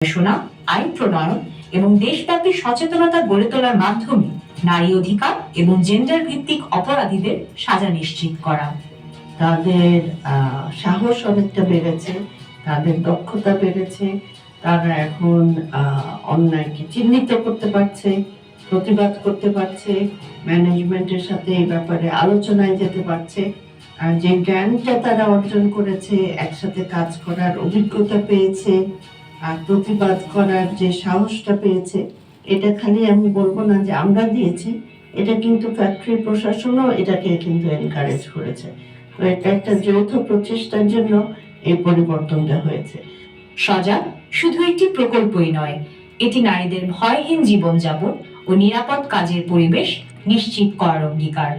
গবেষণা, আইন প্রণয়ন এবং দেশব্যাপী সচেতনতা গড়ে তোলার মাধ্যমে নারী অধিকার এবং জেন্ডার ভিত্তিক অপরাধীদের সাজা নিশ্চিত করা। তাদের সাহস অনেকটা বেড়েছে, তাদের দক্ষতা বেড়েছে, তারা এখন অন্যায়কে চিহ্নিত করতে পারছে, প্রতিবাদ করতে পারছে, ম্যানেজমেন্টের সাথে এই ব্যাপারে আলোচনায় যেতে পারছে। আর যে জ্ঞানটা তারা অর্জন করেছে, একসাথে কাজ করার অভিজ্ঞতা পেয়েছে, আর প্রতিবাদ করার যে সাহসটা পেয়েছে, এটা খালি আমি বলবো না যে আমরা দিয়েছি, এটা কিন্তু ফ্যাক্টরি প্রশাসনও এটাকে কিন্তু এনকারেজ করেছে। তো এটা একটা যৌথ প্রচেষ্টার জন্য এই পরিবর্তনটা হয়েছে। সজাগ শুধু একটি প্রকল্পই নয়, এটি নারীদের ভয়হীন জীবনযাপন ও নিরাপদ কাজের পরিবেশ নিশ্চিত করার অঙ্গীকার।